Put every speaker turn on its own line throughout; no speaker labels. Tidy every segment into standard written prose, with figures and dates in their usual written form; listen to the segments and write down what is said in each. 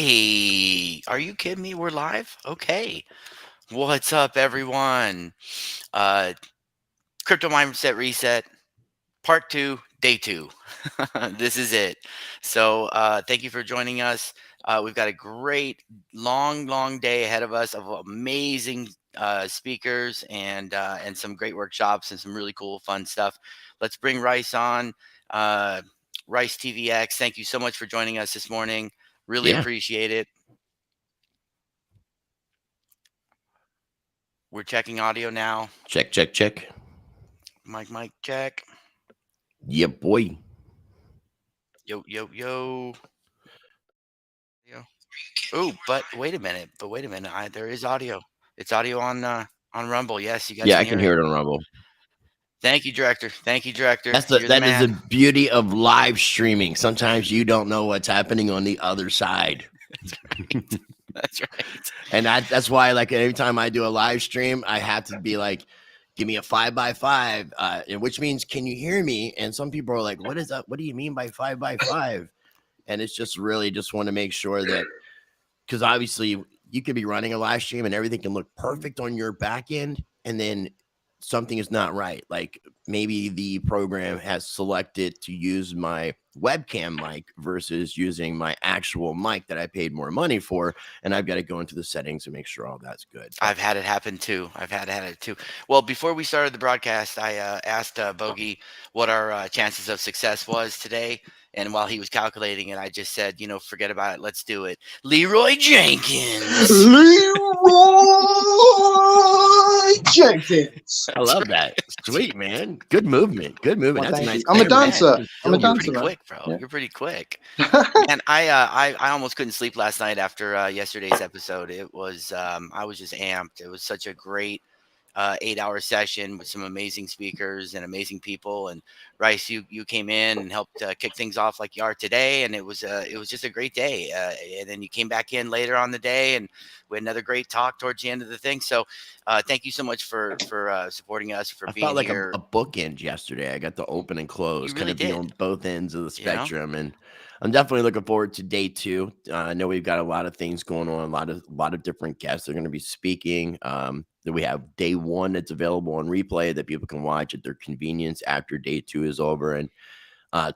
Hey, are you kidding me? We're live? Okay. What's up, everyone? Uh, Crypto Mindset Reset, Part 2, Day 2. This is it. So, thank you for joining us. We've got a great, long day ahead of us of amazing speakers and some great workshops and some really cool, fun stuff. Let's bring Rice on. Uh, Rice TVX, thank you so much for joining us this morning. Really
Yeah.
appreciate it. We're checking audio now.
Check, check, check.
Mic, check.
Yeah, boy.
Yo. Yo. Oh, but wait a minute. There is audio. It's audio on Rumble. Yes, you guys
Yeah,
can
I can
hear it.
hear it on Rumble.
Thank you, director. Thank you, director.
That's
You're the
that is the
man.
beauty of live streaming. Sometimes you don't know what's happening on the other side.
That's right.
And that's why, like, every time I do a live stream, I have to be like, give me a 5x5, which means, can you hear me? And some people are like, what is that? What do you mean by 5x5? And it's just really just want to make sure that, because obviously you could be running a live stream and everything can look perfect on your back end, and then something is not right. Like maybe the program has selected to use my webcam mic versus using my actual mic that I paid more money for, and I've got to go into the settings and make sure all that's good. But
I've had it happen too. Well, before we started the broadcast, I asked Bogey what our chances of success was today. And while he was calculating it, I just said, forget about it. Let's do it. Leroy Jenkins.
Leroy Jenkins.
I love that. Sweet, man. Good movement. Good movement.
Well,
That's a
thank
nice
you. I'm a
camera.
dancer. I'm a
You're
dancer,
pretty
man.
quick, bro.
Yeah.
You're pretty quick. Man, I almost couldn't sleep last night after yesterday's episode. It was I was just amped. It was such a great 8-hour session with some amazing speakers and amazing people. And Rice, you came in and helped kick things off like you are today, and it was just a great day. And then you came back in later on the day, and we had another great talk towards the end of the thing. So thank you so much for supporting us, for
I
being
felt like a
here.
bookend yesterday. I got to open and close,
You
kind
really
of be
did.
on both ends of the
You know?
spectrum, and I'm definitely looking forward to day 2. I know we've got a lot of things going on, a lot of different guests that are going to be speaking. Then we have day 1 that's available on replay that people can watch at their convenience after day 2 is over, and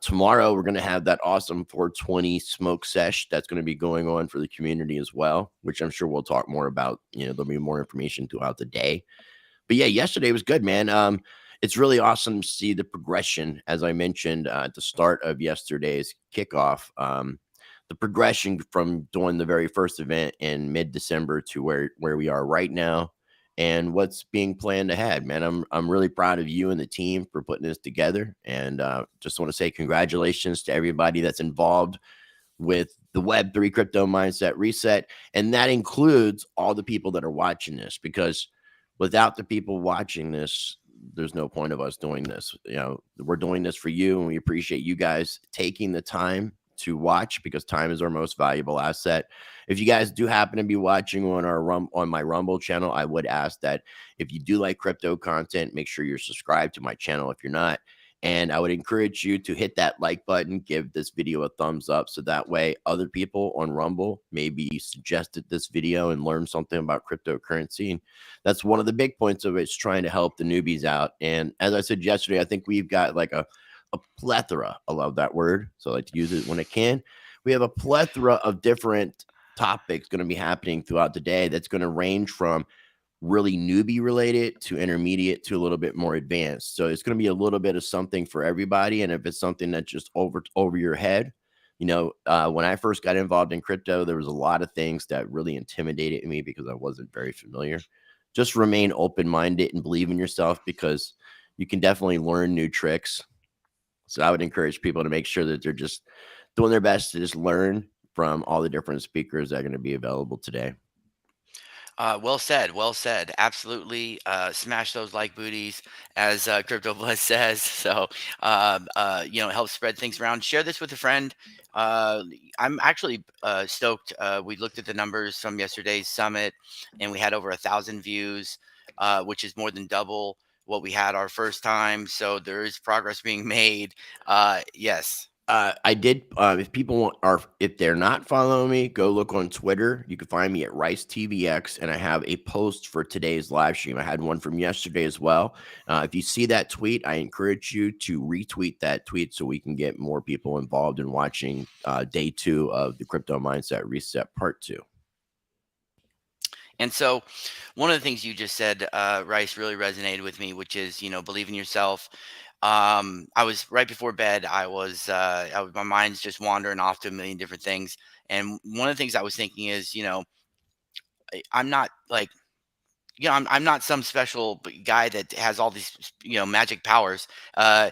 tomorrow we're going to have that awesome 420 smoke sesh that's going to be going on for the community as well, which I'm sure we'll talk more about. There'll be more information throughout the day. But yeah, yesterday was good, man. It's really awesome to see the progression, as I mentioned at the start of yesterday's kickoff. The progression from doing the very first event in mid-December to where we are right now, and what's being planned ahead, man. I'm really proud of you and the team for putting this together, and just want to say congratulations to everybody that's involved with the Web3 Crypto Mindset Reset, and that includes all the people that are watching this, because without the people watching this, there's no point of us doing this. We're doing this for you, and we appreciate you guys taking the time to watch, because time is our most valuable asset. If you guys do happen to be watching on my Rumble channel, I would ask that if you do like crypto content, make sure you're subscribed to my channel if you're not. And I would encourage you to hit that like button, give this video a thumbs up, so that way other people on Rumble maybe suggested this video and learned something about cryptocurrency. And that's one of the big points of it, is trying to help the newbies out. And as I said yesterday, I think we've got like a plethora. I love that word, so I like to use it when I can. We have a plethora of different topics going to be happening throughout the day that's going to range from really newbie related to intermediate to a little bit more advanced. So it's going to be a little bit of something for everybody. And if it's something that's just over your head, when I first got involved in crypto, there was a lot of things that really intimidated me because I wasn't very familiar. Just remain open-minded and believe in yourself, because you can definitely learn new tricks. So I would encourage people to make sure that they're just doing their best to just learn from all the different speakers that are going to be available today.
Well said. Well said. Absolutely. Smash those like booties, as Crypto Bless says. So, help spread things around. Share this with a friend. I'm actually stoked. We looked at the numbers from yesterday's summit, and we had over 1,000 views, which is more than double what we had our first time. So there is progress being made. Yes.
I did. If people if they're not following me, go look on Twitter. You can find me at Rice TVX, and I have a post for today's live stream. I had one from yesterday as well. If you see that tweet, I encourage you to retweet that tweet so we can get more people involved in watching day 2 of the Crypto Mindset Reset Part 2.
And so one of the things you just said, Rice, really resonated with me, which is, believe in yourself. I was right before bed. My mind's just wandering off to a million different things. And one of the things I was thinking is, I'm not like, I'm not some special guy that has all these, magic powers. I'm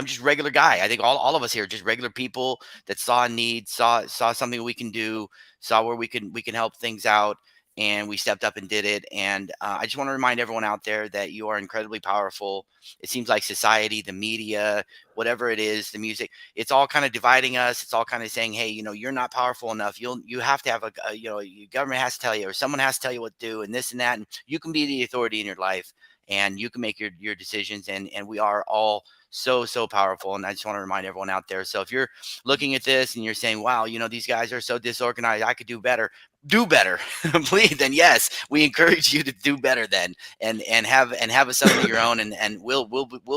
just a regular guy. I think all of us here are just regular people that saw a need, saw something we can do, saw where we can help things out, and we stepped up and did it. And I just want to remind everyone out there that you are incredibly powerful. It seems like society, the media, whatever it is, the music, it's all kind of dividing us. It's all kind of saying, hey, you're not powerful enough. You have to have your government has to tell you, or someone has to tell you what to do, and this and that. And you can be the authority in your life, and you can make your decisions. And we are all so powerful. And I just want to remind everyone out there. So if you're looking at this and you're saying, wow, these guys are so disorganized, I could do better. Do better. Please, then yes, we encourage you to do better then, and have a something of your own, and we'll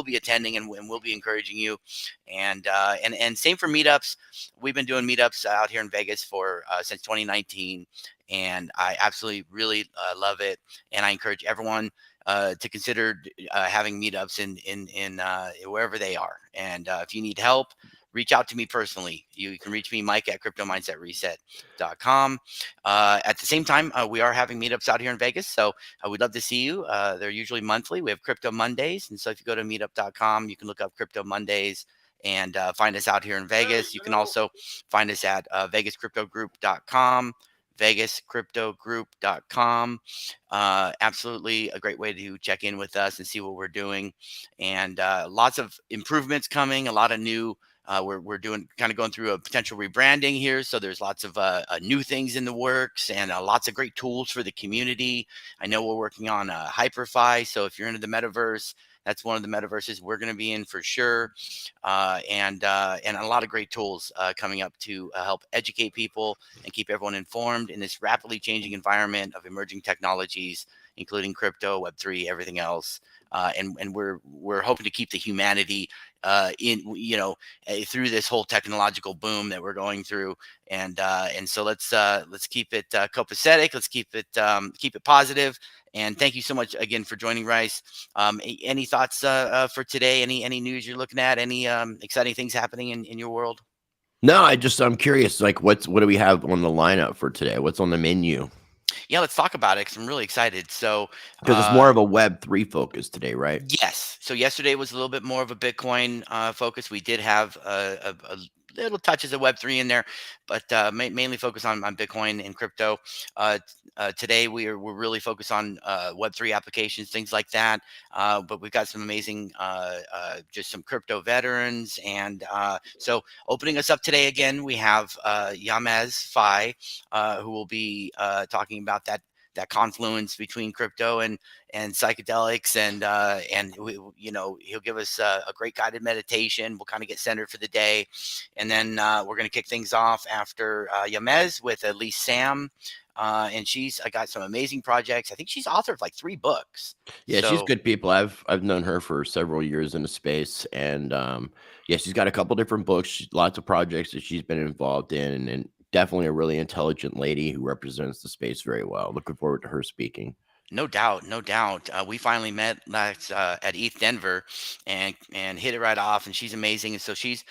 be attending, and we'll be encouraging you. And same for meetups. We've been doing meetups out here in Vegas for since 2019, and I absolutely really love it. And I encourage everyone to consider having meetups in wherever they are. And if you need help, reach out to me personally. You can reach me, Mike, at cryptomindsetreset.com. At the same time, we are having meetups out here in Vegas, so we'd love to see you. They're usually monthly. We have Crypto Mondays, and so if you go to meetup.com, you can look up Crypto Mondays and find us out here in Vegas. You can also find us at vegascryptogroup.com. vegascryptogroup.com. Absolutely a great way to check in with us and see what we're doing, and lots of improvements coming, a lot of new we're doing kind of going through a potential rebranding here. So there's lots of new things in the works, and lots of great tools for the community. I know we're working on HyperFi. So if you're into the metaverse, that's one of the metaverses we're going to be in for sure. And a lot of great tools coming up to help educate people and keep everyone informed in this rapidly changing environment of emerging technologies, including crypto, Web3, everything else. And we're hoping to keep the humanity through this whole technological boom that we're going through. And so let's keep it copacetic. Let's keep it positive. And thank you so much again for joining, Rice. Any thoughts for today? Any news you're looking at? Any exciting things happening in your world?
No, I'm curious. Like, what do we have on the lineup for today? What's on the menu?
Yeah, let's talk about it because I'm really excited. So,
because it's more of a Web3 focus today, right?
Yes. So yesterday was a little bit more of a Bitcoin focus. We did have a little touches of Web3 in there, but mainly focus on Bitcoin and crypto. Today we're really focused on Web3 applications, things like that. But we've got some amazing, just some crypto veterans. And so opening us up today again, we have Yamez Fai, who will be talking about that confluence between crypto and psychedelics, and he'll give us a great guided meditation. We'll kind of get centered for the day, and then we're going to kick things off after Yamez with Elise Sam. And she's got some amazing projects. I think she's authored like 3 books.
Yeah, she's good people. I've known her for several years in the space, and yeah, she's got a couple different books, lots of projects that she's been involved in, and definitely a really intelligent lady who represents the space very well. Looking forward to her speaking.
No doubt, no doubt. We finally met last at ETH Denver, and hit it right off. And she's amazing. And so she's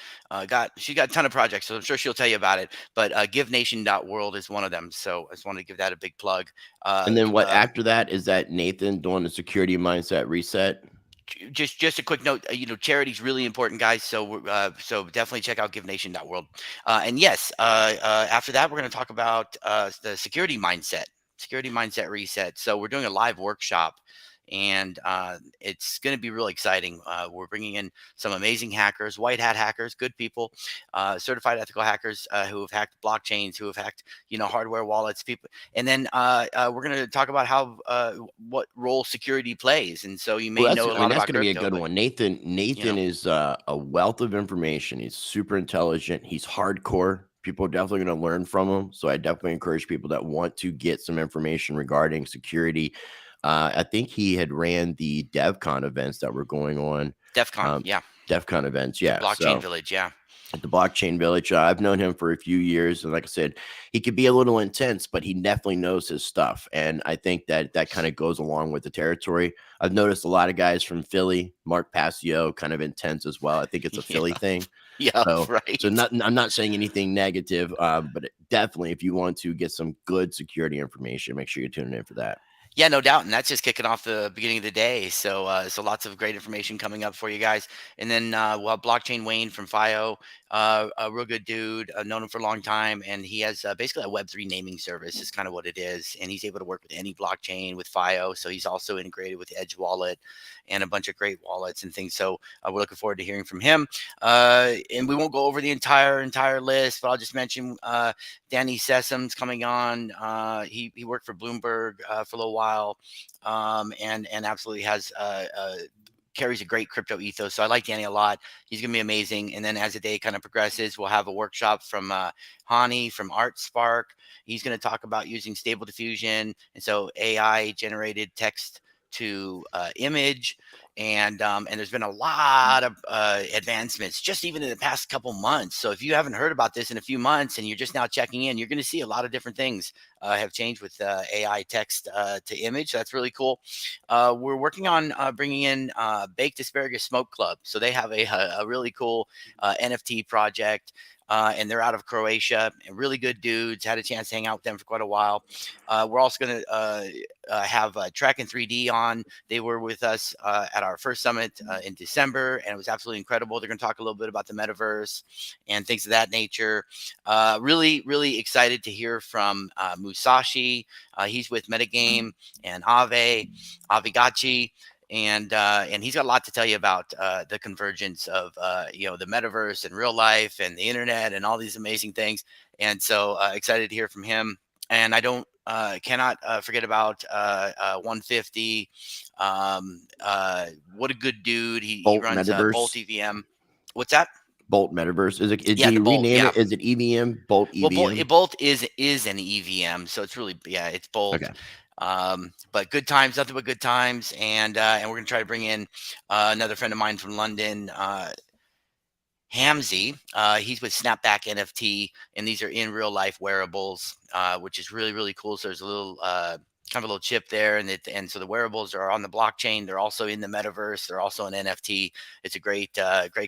got a ton of projects. So I'm sure she'll tell you about it. But GiveNation.world is one of them. So I just wanted to give that a big plug.
And then what after that is that Nathan doing the Security Mindset Reset?
Just a quick note, charity is really important, guys. So definitely check out GiveNation.world. And yes, after that, we're going to talk about the Security Mindset Reset. So we're doing a live workshop, and it's going to be really exciting. We're bringing in some amazing hackers, white hat hackers, good people, certified ethical hackers who have hacked blockchains, who have hacked hardware wallets, people, and then we're going to talk about how what role security plays. And so you may
Well,
know a
I mean,
lot
that's
about
going to be a
crypto,
good
but
one. Nathan
you know,
is a wealth of information. He's super intelligent. He's hardcore. People are definitely going to learn from him. So I definitely encourage people that want to get some information regarding security. I think he had ran the DevCon events that were going on.
DEF CON,
Um,
yeah,
DevCon events,
the
yeah.
blockchain
So
village, yeah.
at the Blockchain Village. I've known him for a few years, and like I said, he could be a little intense, but he definitely knows his stuff. And I think that that kind of goes along with the territory. I've noticed a lot of guys from Philly, Mark Passio, kind of intense as well. I think it's a Philly
Yeah,
thing.
yeah,
So,
right.
I'm not saying anything negative, but definitely, if you want to get some good security information, make sure you're tuning in for that.
Yeah, no doubt, and that's just kicking off the beginning of the day. So lots of great information coming up for you guys, and then we'll have Blockchain Wayne from FIO, a real good dude. I've known him for a long time, and he has basically a Web3 naming service, is kind of what it is, and he's able to work with any blockchain with FIO. So he's also integrated with Edge Wallet and a bunch of great wallets and things. So we're looking forward to hearing from him. And we won't go over the entire list, but I'll just mention Danny Sessoms coming on. He worked for Bloomberg for a little while, and absolutely has carries a great crypto ethos. So I like Danny a lot. He's gonna be amazing. And then as the day kind of progresses, we'll have a workshop from Hani from ArtSpark. He's gonna talk about using Stable Diffusion, and so AI generated text to image. And there's been a lot of advancements just even in the past couple months. So if you haven't heard about this in a few months and you're just now checking in, you're going to see a lot of different things have changed with AI text to image. So that's really cool. We're working on bringing in Baked Asparagus Smoke Club. So they have a really cool NFT project. And they're out of Croatia, and really good dudes. Had a chance to hang out with them for quite a while. We're also going to have Track and 3D on. They were with us at our first summit in December, and it was absolutely incredible. They're going to talk a little bit about the metaverse and things of that nature. Really excited to hear from Musashi. He's with Metagame and Avigachi. And he's got a lot to tell you about the convergence of the metaverse and real life and the internet and all these amazing things. And so excited to hear from him. And I don't cannot forget about 150. What a good dude. He
Bolt
runs Bolt
Metaverse.
EVM. What's that?
Bolt Metaverse. Is it? Did
Yeah, the
you
Bolt.
rename
Yeah.
it? Is it EVM? Bolt
Well,
EVM?
Bolt is an EVM, so it's really it's Bolt.
Okay.
But good times, nothing but good times, and we're gonna try to bring in another friend of mine from London, Hamzy. He's with Snapback NFT, and these are in real life wearables, which is really cool. So there's a little kind of a little chip there, and so the wearables are on the blockchain. They're also in the metaverse. They're also an NFT. It's a great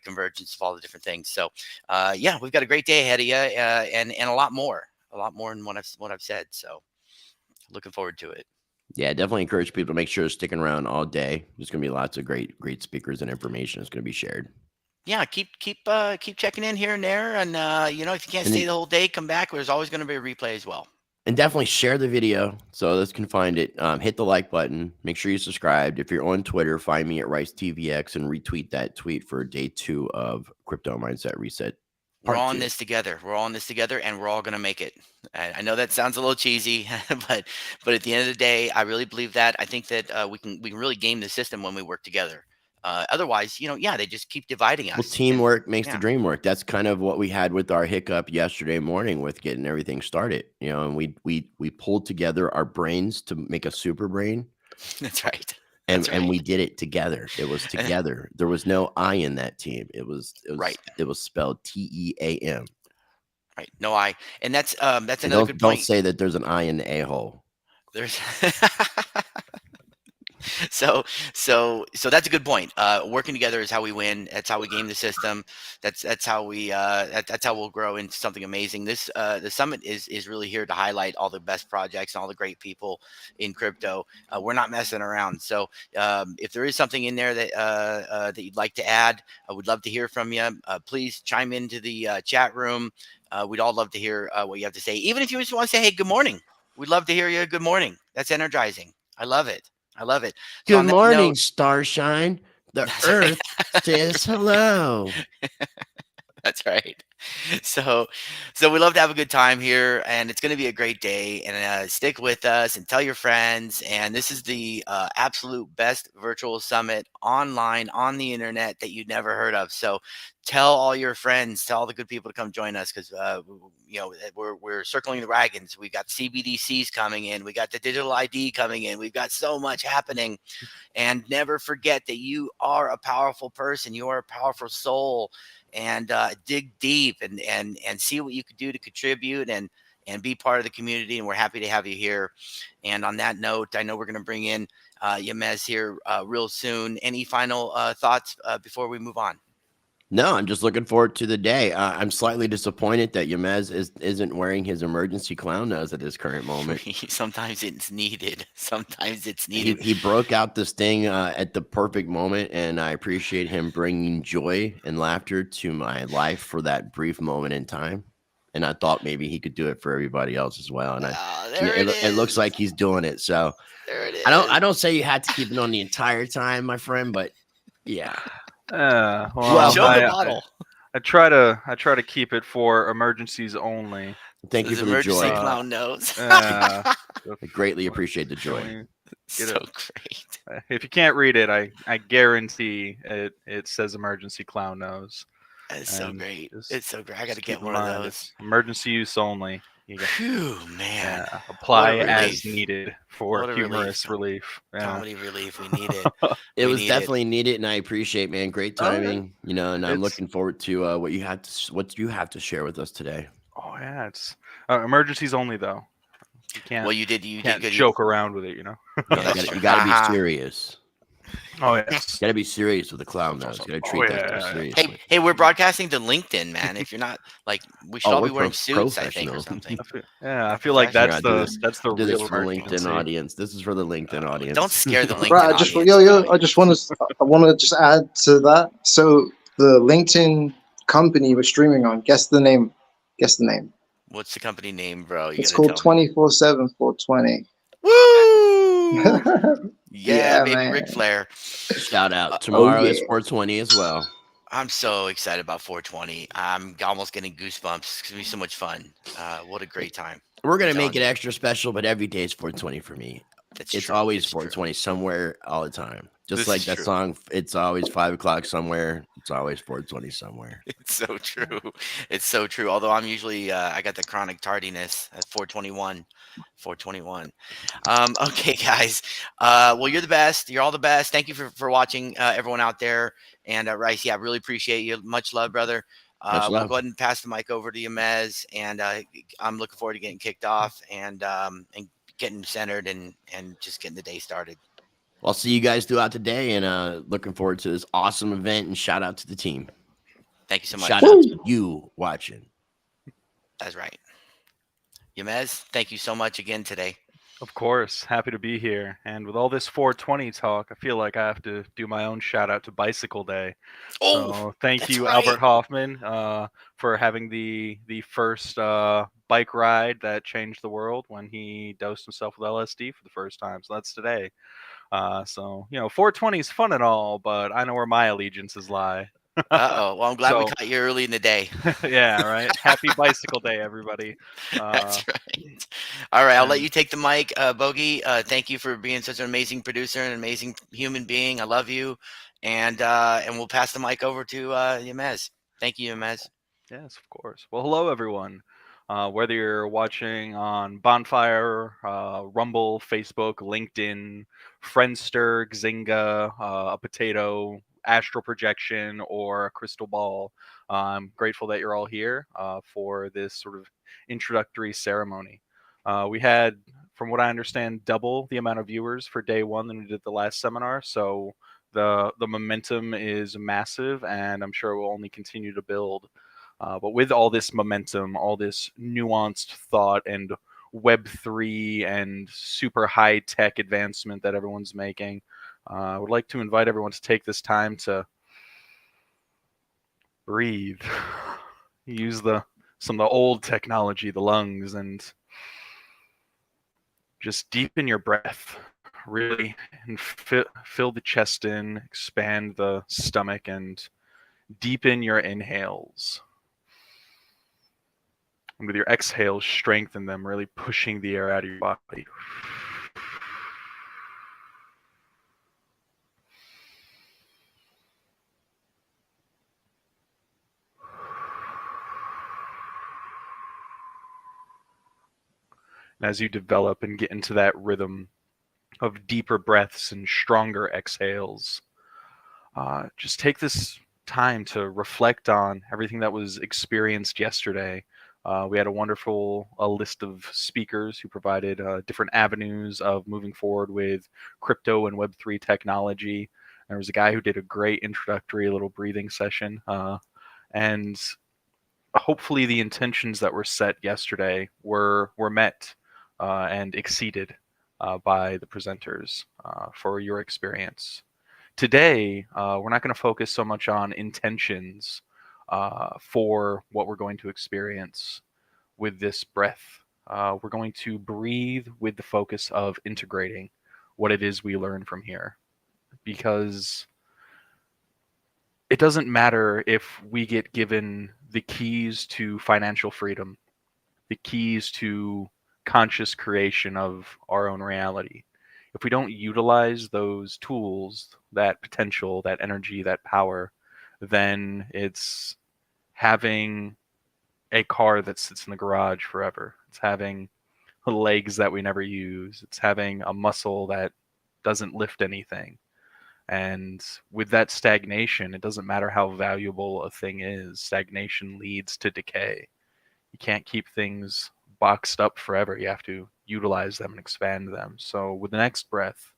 convergence of all the different things. So yeah, we've got a great day ahead of you, and a lot more than what I've said. So looking forward to it.
Yeah, definitely encourage people to make sure they're sticking around all day. There's going to be lots of great speakers and information that's going to be shared.
Yeah, keep checking in here and there, and if you can't
And
stay
then-
the whole day, come back. There's always going to be a replay as well.
And definitely share the video so others can find it. Hit the like button. Make sure you subscribed. If you're on Twitter, find me at RiceTVX and retweet that tweet for day 2 of Crypto Mindset Reset.
We're
Part
all in
2.
this together. We're all in this together, and we're all going to make it. I know that sounds a little cheesy, but at the end of the day, I really believe that. I think that we can really game the system when we work together. Otherwise, they just keep dividing us.
Well, teamwork makes
yeah.
the dream work. That's kind of what we had with our hiccup yesterday morning with getting everything started. And we pulled together our brains to make a super brain.
That's right.
And we did it together. It was together. There was no I in that team. It was
right.
It was spelled TEAM.
Right. No I. And that's another good point.
Don't say that there's an I in the a-hole.
There's so that's a good point. Working together is how we win. That's how we game the system. That's how we that's how we'll grow into something amazing. This the summit is really here to highlight all the best projects and all the great people in crypto. We're not messing around. So if there is something in there that that you'd like to add, I would love to hear from you. Please chime into the chat room. We'd all love to hear what you have to say. Even if you just want to say, hey, good morning. We'd love to hear you. Good morning. That's energizing. I love it. I love it. So
Good
on that
morning,
note,
Starshine. The
That's right.
Earth says hello.
That's right. So, so we love to have a good time here, and it's going to be a great day. And stick with us and tell your friends. And this is the absolute best virtual summit online on the internet that you'd never heard of. So, tell all your friends, tell all the good people to come join us because we're circling the wagons. We got CBDCs coming in, we got the digital ID coming in, we've got so much happening. And never forget that you are a powerful person. You are a powerful soul, and dig deep and see what you could do to contribute and be part of the community. And we're happy to have you here. And on that note, I know we're going to bring in Yamez here real soon. Any final thoughts before we move on?
No, I'm just looking forward to the day. I'm slightly disappointed that Yamez isn't wearing his emergency clown nose at this current moment.
Sometimes it's needed. Sometimes it's
He,
needed.
he broke out this thing at the perfect moment, and I appreciate him bringing joy and laughter to my life for that brief moment in time. And I thought maybe he could do it for everybody else as well. And
There
it looks like he's doing it. So
there it is.
I don't say you had to keep it on the entire time, my friend, but yeah.
Well,
Show the
I,
bottle.
I try to keep it for emergencies only.
Thank you
This
for the
emergency
joy.
clown nose.
Uh,
I greatly appreciate the joy.
So great.
If you can't read it, I guarantee it says emergency clown nose.
It's so
And
great.
just-
It's so great. I got to
Just
get
keep
one
in
of
mind,
those.
it's emergency use only. You got-
Phew, man.
apply
What a
as
relief.
needed for
What a
humorous relief. Yeah.
Comedy relief. We need it.
It
We
was
need
definitely needed, and I appreciate, man. Great
Oh, yeah.
timing, and I'm
It's-
looking forward to what you have to share with us today.
Oh yeah, it's emergencies only though. You can't
Well, you did. You
can't
did good.
joke around with it, you know.
Yeah,
Yeah,
that's
you
true.
got to
Haha.
be serious.
Oh yes.
Got to be serious with the clown nose. Got to treat that stuff
yeah.
seriously.
Hey, we're broadcasting to LinkedIn, man. If you're not like, we should all
we're
be wearing
pro-
suits, I think, or
professional.
something.
I feel like
We're
that's
gonna do
the
this-
that's the
Do this
real
for the LinkedIn
emergency.
audience. This is for the LinkedIn audience.
Don't scare the LinkedIn
Right,
audience.
I just want to just add to that. So the LinkedIn company we're streaming on, guess the name. Guess the name.
What's the company name, bro? You
It's
gotta
called
tell me.
24/7 420.
Woo! Yeah,
Yeah,
baby,
man.
Ric Flair.
Shout out tomorrow is
yeah.
420 as well.
I'm so excited about 420. I'm almost getting goosebumps. It's gonna be so much fun. What a great time.
We're gonna
I'm
make it
telling you.
extra special, but every day is 420 for me.
That's
It's
true.
always
It's true.
420 somewhere all the time. Just
This
like
is
that
true.
song. It's always 5 o'clock somewhere. It's always 420 somewhere.
It's so true. It's so true. Although I'm usually I got the chronic tardiness at 421. 421. Okay, guys. Well, you're the best. You're all the best. Thank you for watching, everyone out there. And Rice, yeah, I really appreciate you. Much love, brother.
Much
We'll
love.
go ahead and pass the mic over to Yamez, and I'm looking forward to getting kicked off and getting centered and just getting the day started.
I'll see you guys throughout the day, and looking forward to this awesome event. And shout out to the team.
Thank you so much.
Shout out to you watching.
That's right. Yamez, thank you so much again today.
Of course, happy to be here. And with all this 420 talk, I feel like I have to do my own shout out to Bicycle Day.
Oh,
So thank
that's
you,
right.
Albert Hoffman, for having the first bike ride that changed the world when he dosed himself with LSD for the first time. So that's today. So 420 is fun and all, but I know where my allegiances lie.
Uh-oh. Well, I'm glad we
So-
caught you early in the day.
Yeah, right. Happy Bicycle Day, everybody.
That's right. All right, I'll let
and-
you take the mic, Bogey. Thank you for being such an amazing producer and an amazing human being. I love you, and we'll pass the mic over to Yamez. Thank you, Yamez.
Yes, of course. Well, hello, everyone. Whether you're watching on Bonfire, Rumble, Facebook, LinkedIn, Friendster, Zynga, a potato, astral projection, or a crystal ball, I'm grateful that you're all here for this sort of introductory ceremony. We had, from what I understand, double the amount of viewers for day one than we did the last seminar. So the momentum is massive, and I'm sure it will only continue to build. But with all this momentum, all this nuanced thought and Web3 and super high tech advancement that everyone's making, I would like to invite everyone to take this time to breathe, use some of the old technology, the lungs, and just deepen your breath. Really, and fill the chest in, expand the stomach, and deepen your inhales. And with your exhales, strengthen them, really pushing the air out of your body. And as you develop and get into that rhythm of deeper breaths and stronger exhales, just take this time to reflect on everything that was experienced yesterday. We had a wonderful list of speakers who provided different avenues of moving forward with crypto and Web3 technology. There was a guy who did a great introductory little breathing session. And hopefully the intentions that were set yesterday were met and exceeded by the presenters for your experience. Today, we're not going to focus so much on intentions for what we're going to experience with this breath. We're going to breathe with the focus of integrating what it is we learn from here. Because it doesn't matter if we get given the keys to financial freedom, the keys to conscious creation of our own reality. If we don't utilize those tools, that potential, that energy, that power, then it's having a car that sits in the garage forever. It's having legs that we never use. It's having a muscle that doesn't lift anything. And with that stagnation, it doesn't matter how valuable a thing is. Stagnation leads to decay. You can't keep things boxed up forever. You have to utilize them and expand them. So with the next breath,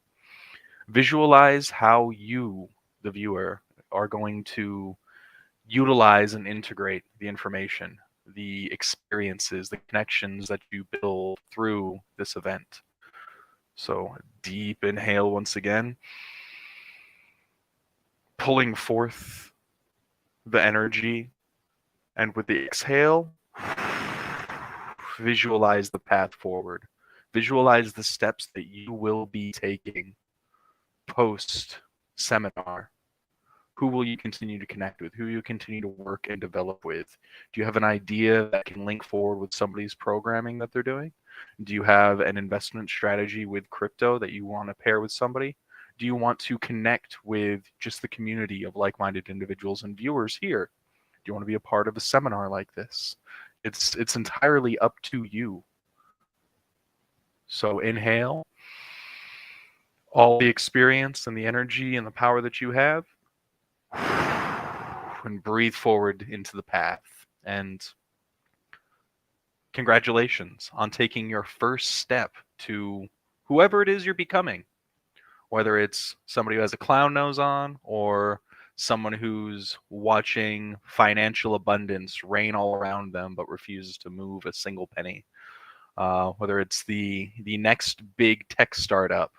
visualize how you, the viewer, are going to utilize and integrate the information, the experiences, the connections that you build through this event. So deep inhale once again, pulling forth the energy, and with the exhale, visualize the path forward. Visualize the steps that you will be taking post seminar. Who will you continue to connect with? Who will you continue to work and develop with? Do you have an idea that can link forward with somebody's programming that they're doing? Do you have an investment strategy with crypto that you want to pair with somebody? Do you want to connect with just the community of like-minded individuals and viewers here? Do you want to be a part of a seminar like this? It's entirely up to you. So inhale all the experience and the energy and the power that you have, and breathe forward into the path. And congratulations on taking your first step to whoever it is you're becoming, whether it's somebody who has a clown nose on or someone who's watching financial abundance reign all around them but refuses to move a single penny, whether it's the next big tech startup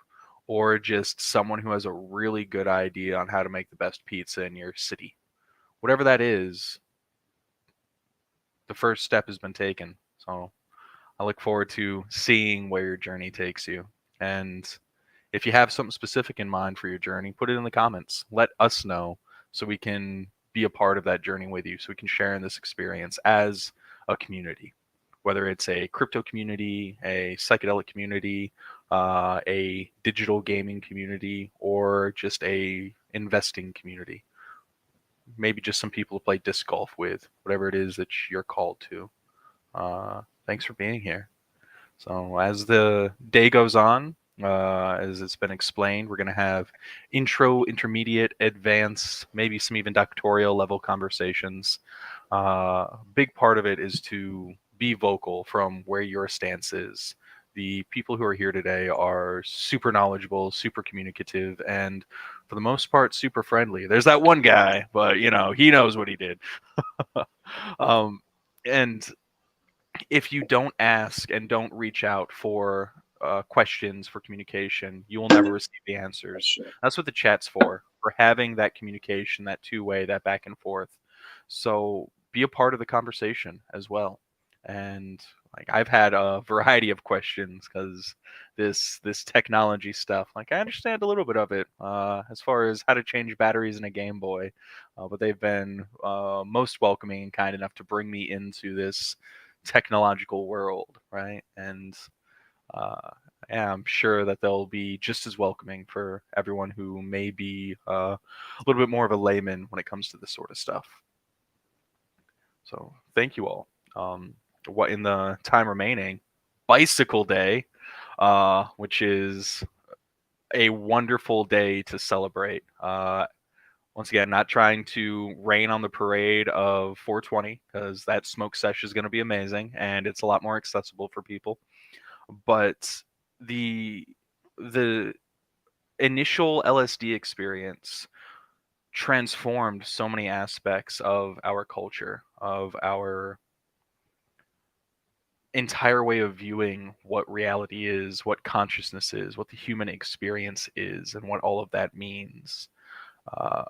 or just someone who has a really good idea on how to make the best pizza in your city. Whatever that is, the first step has been taken. So I look forward to seeing where your journey takes you. And if you have something specific in mind for your journey, put it in the comments. Let us know so we can be a part of that journey with you, so we can share in this experience as a community, whether it's a crypto community, a psychedelic community, a digital gaming community, or just a investing community. Maybe just some people to play disc golf with, whatever it is that you're called to. Thanks for being here. So as the day goes on, as it's been explained, we're going to have intro, intermediate, advanced, maybe some even doctoral level conversations. Big part of it is to be vocal from where your stance is. The people who are here today are super knowledgeable, super communicative, and for the most part, super friendly. There's that one guy, but he knows what he did. And if you don't ask and don't reach out for questions for communication, you will never receive the answers. That's what the chat's for having that communication, that two-way, that back and forth. So be a part of the conversation as well. And Like I've had a variety of questions because this technology stuff, like I understand a little bit of it as far as how to change batteries in a Game Boy, but they've been most welcoming and kind enough to bring me into this technological world, right? And uh, yeah, I'm sure that they'll be just as welcoming for everyone who may be a little bit more of a layman when it comes to this sort of stuff. So thank you all. What in the time remaining, Bicycle Day, which is a wonderful day to celebrate. Once again, not trying to rain on the parade of 420 because that smoke sesh is going to be amazing and it's a lot more accessible for people. But the the initial LSD experience transformed so many aspects of our culture, of our entire way of viewing what reality is, what consciousness is, what the human experience is, and what all of that means. Uh,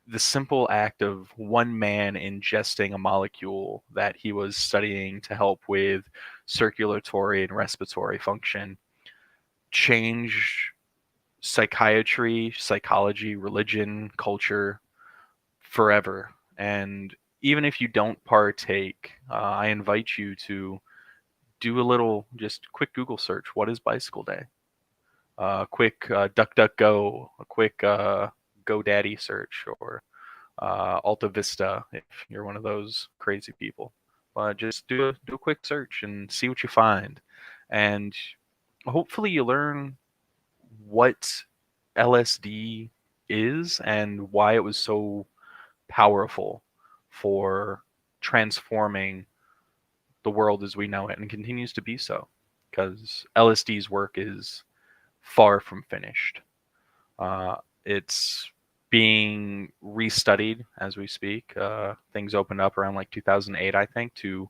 the simple act of one man ingesting a molecule that he was studying to help with circulatory and respiratory function changed psychiatry, psychology, religion, culture forever. And even if you don't partake, I invite you to do a little just quick Google search. What is Bicycle Day? Quick DuckDuckGo, a quick GoDaddy search, or Alta Vista if you're one of those crazy people. Just do a quick search and see what you find, and hopefully you learn what LSD is and why it was so powerful for transforming the world as we know it and continues to be so, because LSD's work is far from finished. It's being restudied as we speak. Things opened up around like 2008, I think, to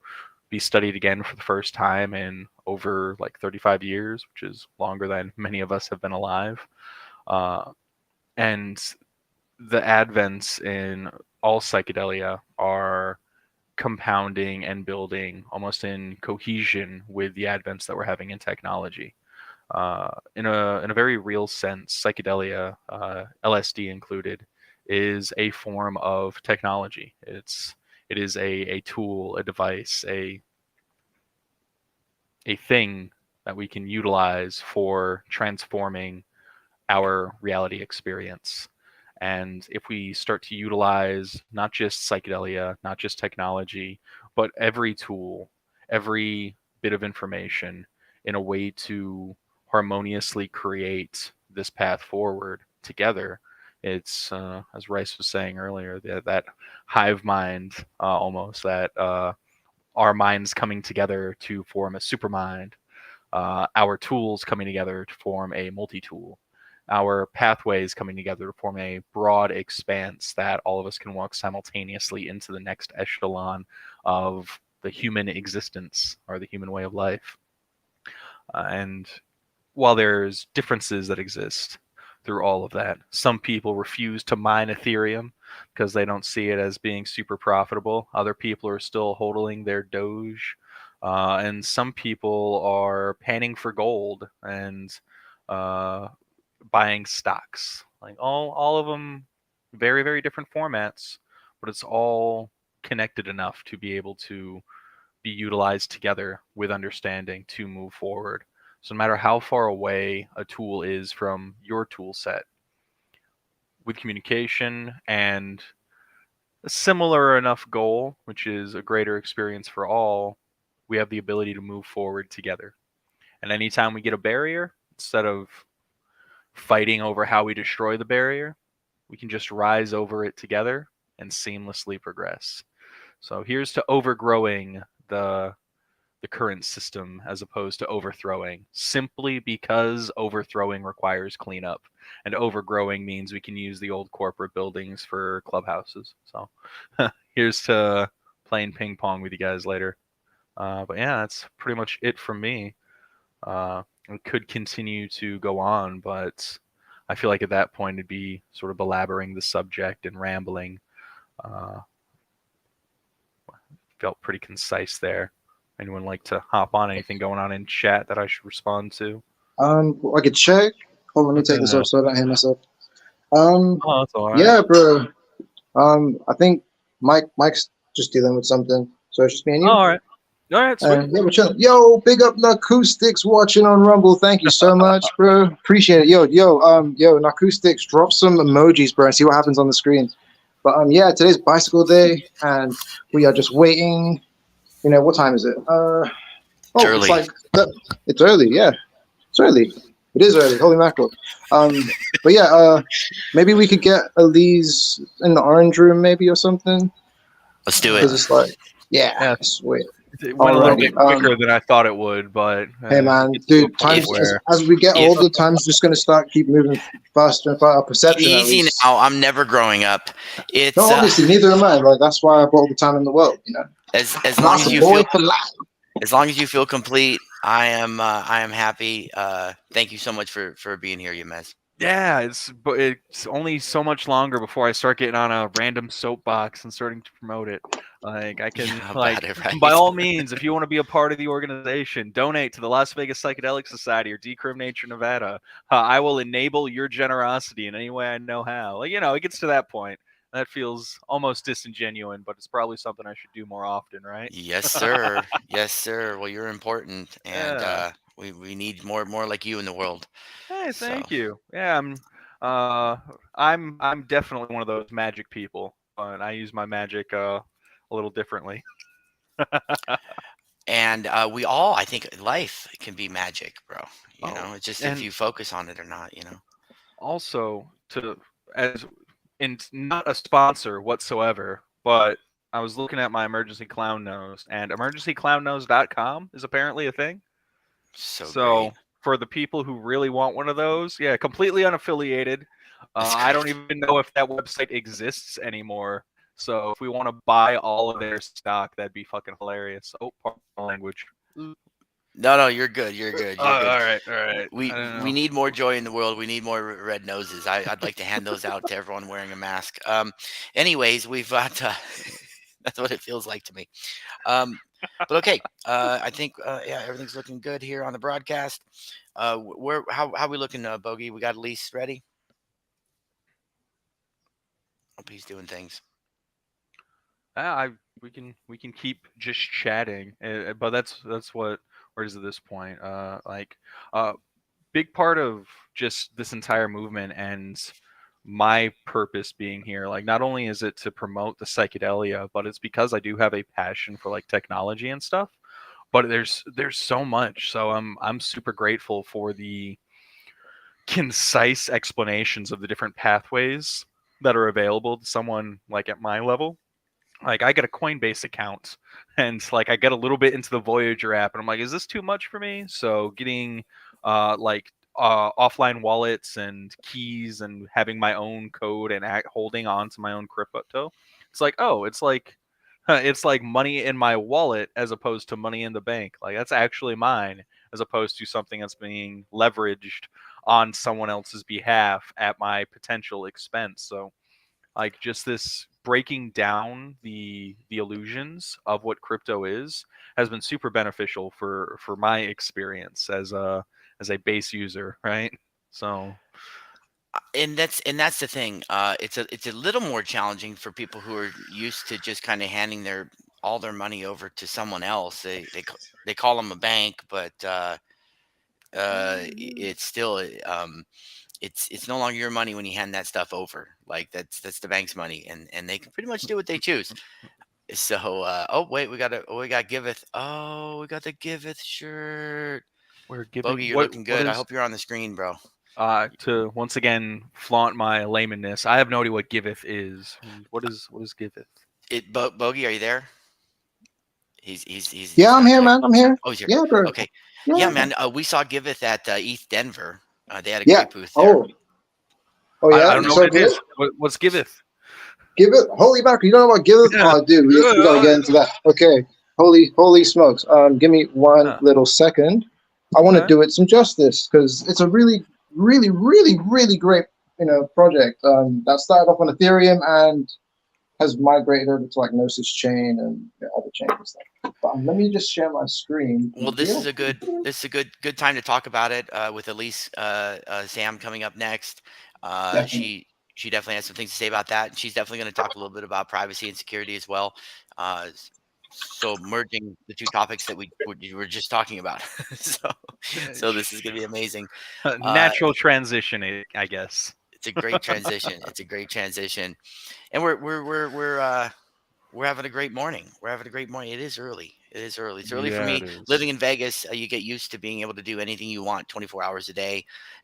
be studied again for the first time in over like 35 years, which is longer than many of us have been alive. And the advents in all psychedelia are compounding and building almost in cohesion with the advents that we're having in technology. In a very real sense, psychedelia, LSD included, is a form of technology. It is a tool, a device, a thing that we can utilize for transforming our reality experience. And if we start to utilize not just psychedelia, not just technology, but every tool, every bit of information in a way to harmoniously create this path forward together, it's, as Rice was saying earlier, that hive mind almost, that our minds coming together to form a supermind, our tools coming together to form a multi-tool, our pathways coming together to form a broad expanse that all of us can walk simultaneously into the next echelon of the human existence or the human way of life. And while there's differences that exist through all of that, some people refuse to mine Ethereum because they don't see it as being super profitable. Other people are still hodling their Doge. And some people are panning for gold and buying stocks. Like all of them, very, very different formats, but it's all connected enough to be able to be utilized together with understanding to move forward. So no matter how far away a tool is from your tool set, with communication and a similar enough goal, which is a greater experience for all, we have the ability to move forward together. And anytime we get a barrier, instead of fighting over how we destroy the barrier, we can just rise over it together and seamlessly progress. So here's to overgrowing the current system as opposed to overthrowing, simply because overthrowing requires cleanup and overgrowing means we can use the old corporate buildings for clubhouses. So here's to playing ping pong with you guys later. But yeah, that's pretty much it from me. It could continue to go on, but I feel like at that point it'd be sort of belaboring the subject and rambling. Felt pretty concise there. Anyone like to hop on? Anything going on in chat that I should respond to?
I could check. Hold on, let me take this off so I don't hear myself.
Oh, that's all right.
Yeah, bro. I think Mike's just dealing with something, so it's just me and you.
All right. All right, sweet.
Yeah, we're chilling. Yo, big up Acoustics watching on Rumble. Thank you so much, bro. Appreciate it. Yo, Acoustics, drop some emojis, bro, and see what happens on the screen. But yeah, today's bicycle day, and we are just waiting. You know, what time is it?
It's early.
It's early. Yeah, it's early. It is early. Holy mackerel. But yeah, maybe we could get Elise in the orange room, maybe, or something.
Let's do
Because
it.
it's like, yeah,
Yeah.
sweet.
It went a little
Alrighty,
bit quicker than I thought it would, but
Hey man,
it's to a
dude,
point
time's
where-
as we get
if-
older, time's just gonna keep moving faster and faster. Our perception, at
Easy
least.
now. I'm never growing up. It's
No, obviously, neither am I. Like that's why I've got all the time in the world. You know,
as long as
Master
you
boy
feel
for life.
as long as you feel complete. I am happy. Thank you so much for being here, Yamez.
Yeah, it's only so much longer before I start getting on a random soapbox and starting to promote it. Like I can,
Yeah,
like,
about it, right?
by all means, if you want to be a part of the organization, donate to the Las Vegas Psychedelic Society or Decrim Nature Nevada. I will enable your generosity in any way I know how. Like, it gets to that point. That feels almost disingenuous, but it's probably something I should do more often, right?
Yes, sir. Yes, sir. Well, you're important, and
Yeah.
we need more like you in the world.
Hey, thank
So-
you. Yeah, I'm definitely one of those magic people, and I use my magic a little differently.
And we all, I think, life can be magic, bro. You
Oh,
know, it's just
and-
if you focus on it or not.
Also, not a sponsor whatsoever, but I was looking at my emergency clown nose, and emergencyclownnose.com is apparently a thing.
So great.
For the people who really want one of those, yeah, completely unaffiliated.
That's
I don't
great.
even know if that website exists anymore. So if we want to buy all of their stock, that'd be fucking hilarious. Oh, pardon my language.
No, you're good. You're good. You're good.
All right.
We need more joy in the world. We need more red noses. I'd like to hand those out to everyone wearing a mask. Anyways, we've got. That's what it feels like to me. But okay, I think yeah, everything's looking good here on the broadcast. How we looking, Bogey? We got Elise ready. Hope he's doing things.
We can keep just chatting, but that's what we're at this point. Big part of just this entire movement and my purpose being here, like, not only is it to promote the psychedelia, but it's because I do have a passion for like technology and stuff. But there's so much, so I'm super grateful for the concise explanations of the different pathways that are available to someone like at my level. Like, I get a Coinbase account, and like I get a little bit into the Voyager app, and I'm like, is this too much for me? So getting offline wallets and keys and having my own code and holding on to my own crypto, it's like, oh, it's like money in my wallet as opposed to money in the bank. Like, that's actually mine, as opposed to something that's being leveraged on someone else's behalf at my potential expense. So like, just this breaking down the illusions of what crypto is has been super beneficial for my experience as a base user, right? So
And that's the thing. It's a little more challenging for people who are used to just kind of handing all their money over to someone else. They call them a bank, but it's still it's no longer your money when you hand that stuff over. Like, that's the bank's money, and they can pretty much do what they choose. So oh wait, we got Giveth. Oh, we got the Giveth shirt.
we're giving.
Bogey, you're looking good. I hope you're on the screen, bro.
To once again flaunt my laymaness, I have no idea what Giveth is. What is Giveth?
Bogey, are you there? He's
Yeah, I'm here, man. I'm here.
Oh, he's here.
Yeah, bro.
Okay. Yeah, man. We saw Giveth at ETH Denver. They had a
Yeah.
great booth there.
Oh yeah.
I don't know
So
what it
good?
is. What's Giveth?
Give it. Holy mackerel! You don't know about Giveth?
Yeah.
Oh, dude, we gotta get into that. Okay. Holy smokes! Give me one little second. I want to
Okay.
do it some justice because it's a really great project. That started off on Ethereum and has migrated over to like Gnosis Chain and other chains and stuff. Let me just share my screen.
Well, this is a good time to talk about it with Elise Sam coming up next.
Definitely.
She definitely has some things to say about that, and she's definitely going to talk a little bit about privacy and security as well. So merging the two topics that we were just talking about. so this is going to be amazing.
Natural transition, I guess.
It's a great transition. It's a great transition, and we're having a great morning. We're having a great morning. It is early. It is early. It's early for
Yeah,
me.
it is.
Living in Vegas, you get used to being able to do anything you want 24 hours a day.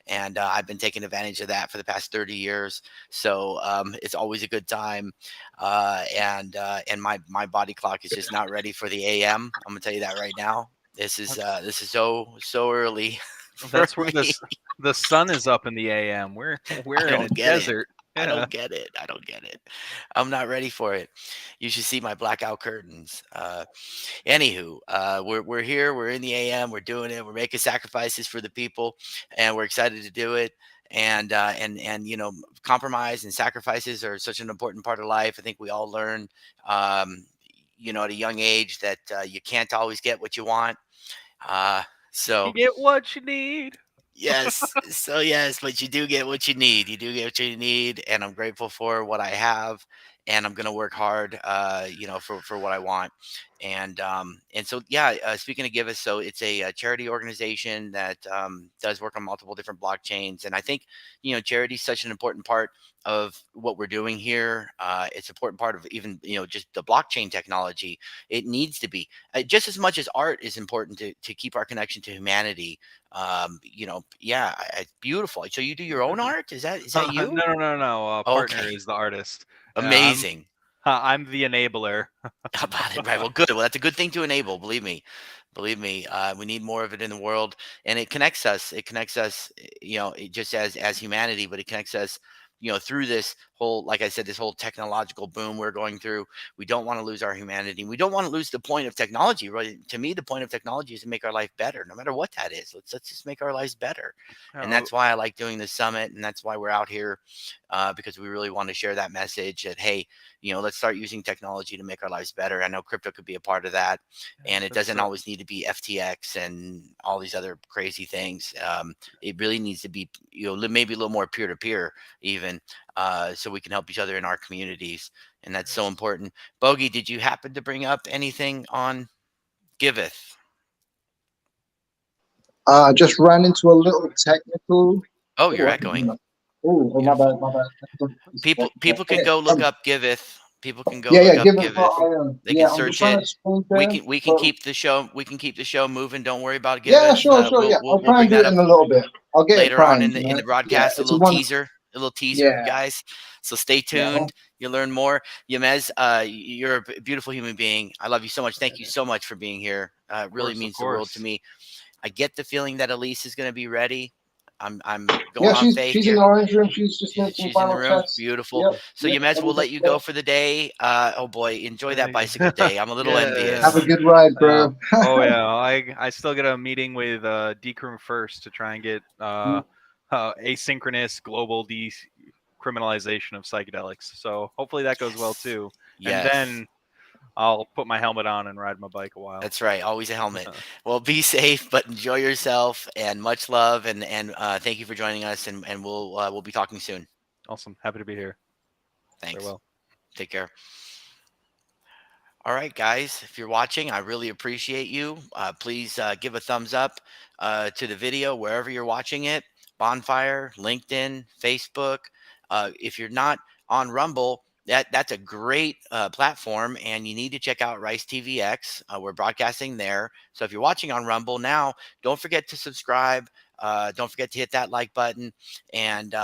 And I've been taking advantage of that for the past 30 years. So it's always a good time. And my body clock is just not ready for the AM. I'm gonna tell you that right now. This is so early.
That's
for
where
me.
the sun is up in the AM. We're in a
don't get it.
desert.
I
Yeah.
don't get it. I don't get it. I'm not ready for it. You should see my blackout curtains. Anywho, we're here. We're in the AM. We're doing it. We're making sacrifices for the people, and we're excited to do it. And you know, compromise and sacrifices are such an important part of life. I think we all learn, you know, at a young age that you can't always get what you want. So
You get what you need.
yes, so yes, but you do get what you need. You do get what you need, and I'm grateful for what I have, and I'm gonna work hard, you know, for what I want. And so yeah, speaking of Give Us, so it's a charity organization that does work on multiple different blockchains, and I think you know charity is such an important part of what we're doing here. It's an important part of even you know just the blockchain technology. It needs to be just as much as art is important to keep our connection to humanity. You know, yeah, beautiful. So you do your own art? Is that you?
No. Partner
Okay,
is the artist. I'm
amazing.
I'm the enabler.
How about it? Right. Well, good. Well, that's a good thing to enable. Believe me. Believe me. We need more of it in the world, and it connects us. It connects us. You know, just as humanity, but it connects us. You know, through this whole, like I said, this whole technological boom we're going through. We don't want to lose our humanity. We don't want to lose the point of technology. Right? To me, the point of technology is to make our life better, no matter what that is. Let's just make our lives better, and
Uh,
that's why I like doing this summit, and that's why we're out here, because we really want to share that message that hey, you know, let's start using technology to make our lives better. I know crypto could be a part of that, and it
that's
doesn't always need to be FTX and all these other crazy things. It really needs to be, you know, maybe a little more peer to peer, even, so we can help each other in our communities, and that's so important. Bogey, did you happen to bring up anything on Giveth?
Just ran into a little technical.
Oh, you're echoing.
Oh, my
Beautiful.
bad, my bad.
People can
Okay,
go look up Giveth. People can go
yeah,
look up
give it.
Giveth. They can
Yeah, I'm just
search
trying
it.
to explain
We
there.
can we can
But
keep the show moving. Don't worry about
yeah,
Giveth.
sure. Yeah, I'll
We'll
try and
bring
do
that
it
up
in a little bit. I'll get it
later on
primed.
in the
Yeah,
broadcast.
it's a one.
A little teaser,
Yeah,
guys. So stay
yeah.
tuned. You'll learn more. Yamez, you're a beautiful human being. I love you so much. Thank you so much for being here. It really
of
means the world to
course.
me. I get the feeling that Elise is going to be ready. I'm
Yeah,
going on faith
she's in
here.
the orange room. She's just doing some
She's in the
final
room.
checks.
Beautiful.
Yep,
So
yep.
Yamez, we'll let
Everything's
you
good.
go for the day. Oh boy, enjoy that
Thank you.
bicycle day. I'm a little
Yeah.
Have a
envious.
good ride,
Yeah.
bro.
Oh yeah, I still get a meeting with Decrim first to try and get asynchronous global decriminalization of psychedelics. So hopefully that goes well
Yes.
too. And
Yes.
then I'll put my helmet on and ride my bike a while.
That's right. Always a helmet. Well, be safe, but enjoy yourself and much love. And thank you for joining us. And we'll be talking soon.
Awesome. Happy to be here.
Thanks.
Farewell.
Take care. All right, guys. If you're watching, I really appreciate you. Please give a thumbs up to the video wherever you're watching it. Bonfire, LinkedIn, Facebook. If you're not on Rumble, that's a great platform, and you need to check out Rice TVX. We're broadcasting there. So if you're watching on Rumble now, don't forget to subscribe. Don't forget to hit that like button and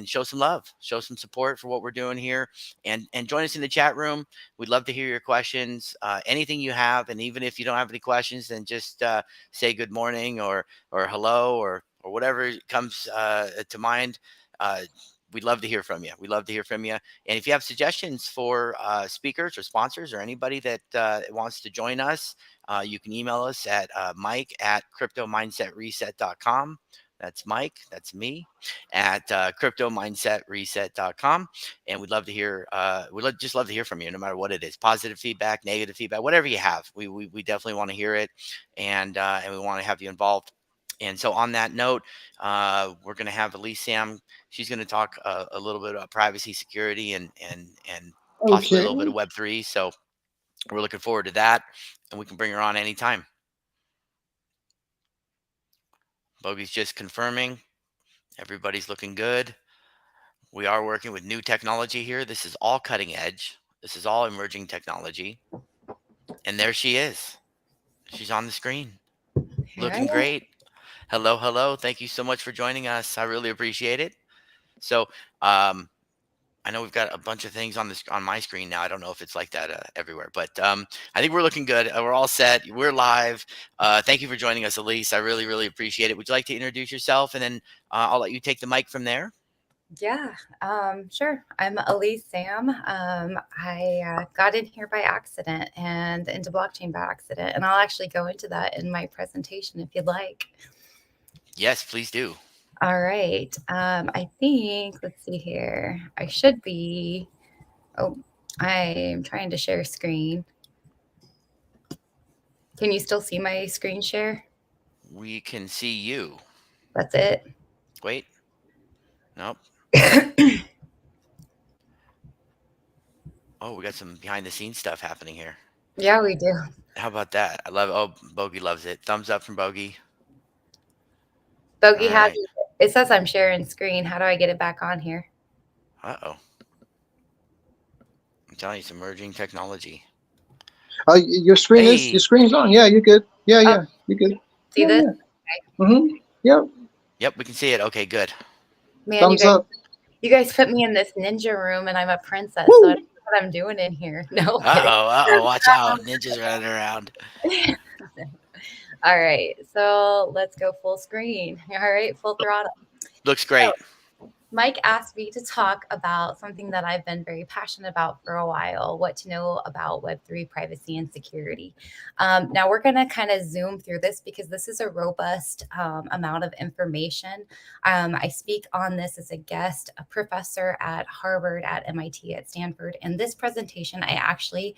show some love, show some support for what we're doing here, and join us in the chat room. We'd love to hear your questions, anything you have, and even if you don't have any questions, then just say good morning or hello or whatever comes to mind. We'd love to hear from you. We'd love to hear from you. And if you have suggestions for speakers or sponsors or anybody that wants to join us, you can email us at Mike at cryptomindsetreset.com. that's Mike, that's me, at cryptomindsetreset.com. And we'd love to hear, just love to hear from you, no matter what it is, positive feedback, negative feedback, whatever you have. We definitely want to hear it, and we want to have you involved. And so on that note, we're going to have Elise Sam. She's going to talk a little bit about privacy, security, and possibly a little bit of Web3. So we're looking forward to that, and we can bring her on anytime. Bogey's just confirming. Everybody's looking good. We are working with new technology here. This is all cutting edge. This is all emerging technology. And there she is. She's on the screen. Looking great. Hello, hello. Thank you so much for joining us. I really appreciate it. So, I know we've got a bunch of things on my screen now. I don't know if it's like that everywhere, but I think we're looking good. We're all set. We're live. Thank you for joining us, Elise. I really, really appreciate it. Would you like to introduce yourself, and then I'll let you take the mic from there?
Yeah, sure. I'm Elise Sam. I got in here by accident and into blockchain by accident, and I'll actually go into that in my presentation if you'd like.
Yes, please do.
All right. I think, let's see here. I should be, I'm trying to share screen. Can you still see my screen share?
We can see you.
That's it.
Wait. Nope. Oh, we got some behind the scenes stuff happening here.
Yeah, we do.
How about that? I love it. Oh, Bogey loves it. Thumbs up from Bogey.
Bogey, it says I'm sharing screen. How do I get it back on here?
Uh-oh. I'm telling you, it's emerging technology.
Your screen's on. Yeah, you're good. Yeah, you're good.
See this?
Yeah. Mm-hmm. Yep.
Yep, we can see it. Okay, good.
Man,
Thumbs up.
You guys put me in this ninja room, and I'm a princess, so I don't know what I'm doing in here. No.
Watch out. Ninjas running around.
All right, so let's go full screen. All right, full throttle.
Looks great.
So, Mike asked me to talk about something that I've been very passionate about for a while, what to know about Web3 privacy and security. Now we're going to kind of zoom through this because this is a robust amount of information. I speak on this as a guest, a professor at Harvard, at MIT, at Stanford. And this presentation I actually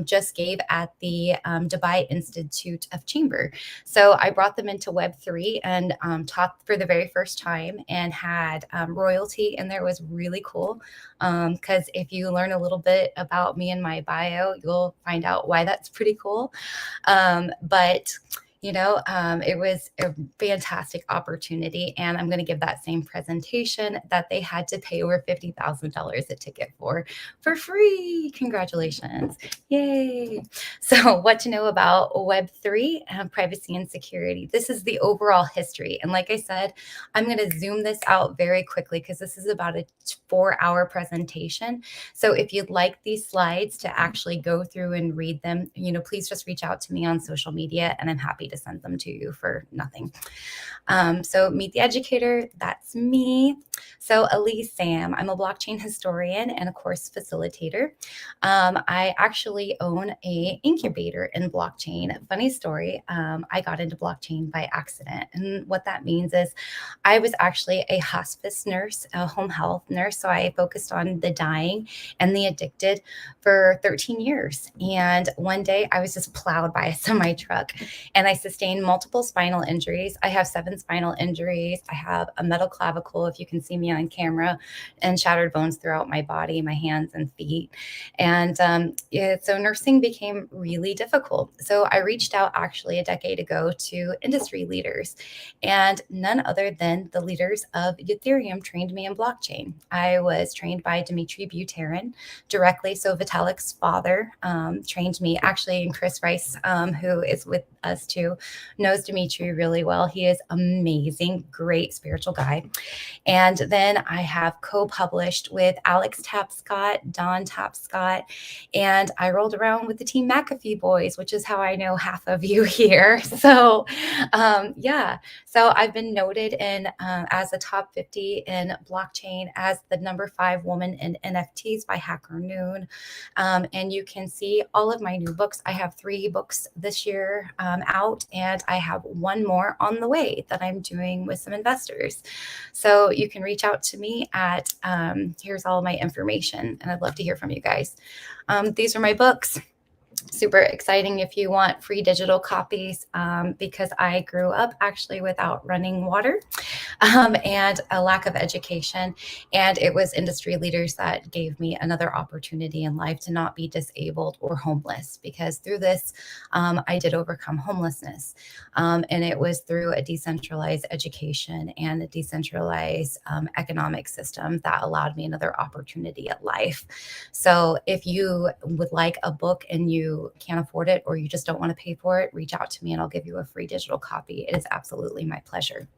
just gave at the Dubai Institute of Chamber. So I brought them into Web3 and taught for the very first time, and had royalty in there. Was really cool because if you learn a little bit about me and my bio, you'll find out why that's pretty cool. But it was a fantastic opportunity, and I'm going to give that same presentation that they had to pay over $50,000 a ticket for free. Congratulations. Yay. So what to know about Web3, privacy and security. This is the overall history. And like I said, I'm going to zoom this out very quickly because this is about a 4-hour presentation. So if you'd like these slides to actually go through and read them, please just reach out to me on social media, and I'm happy to send them to you for nothing. So Meet the Educator, that's me. So Elise Sam, I'm a blockchain historian and a course facilitator. I actually own a incubator in blockchain. Funny story, I got into blockchain by accident. And what that means is I was actually a hospice nurse, a home health nurse. So I focused on the dying and the addicted for 13 years. And one day I was just plowed by a semi truck, and I sustained multiple spinal injuries. I have 7 spinal injuries. I have a metal clavicle, if you can see me on camera, and shattered bones throughout my body, my hands and feet. And so nursing became really difficult. So I reached out actually a decade ago to industry leaders, and none other than the leaders of Ethereum trained me in blockchain. I was trained by Dmitry Buterin directly. So Vitalik's father trained me, actually, and Chris Rice, who is with us too, knows Dmitry really well. He is amazing, great spiritual guy. And then then I have co-published with Alex Tapscott, Don Tapscott, and I rolled around with the Team McAfee boys, which is how I know half of you here. So yeah, so I've been noted in as a top 50 in blockchain as the number 5 woman in NFTs by Hacker Noon. And you can see all of my new books. I have 3 books this year out, and I have 1 more on the way that I'm doing with some investors. So you can reach out to me at, here's all my information, and I'd love to hear from you guys. These are my books. Super exciting if you want free digital copies, because I grew up actually without running water and a lack of education. And it was industry leaders that gave me another opportunity in life to not be disabled or homeless, because through this, I did overcome homelessness. And it was through a decentralized education and a decentralized economic system that allowed me another opportunity at life. So if you would like a book and you can't afford it, or you just don't want to pay for it, reach out to me and I'll give you a free digital copy. It is absolutely my pleasure.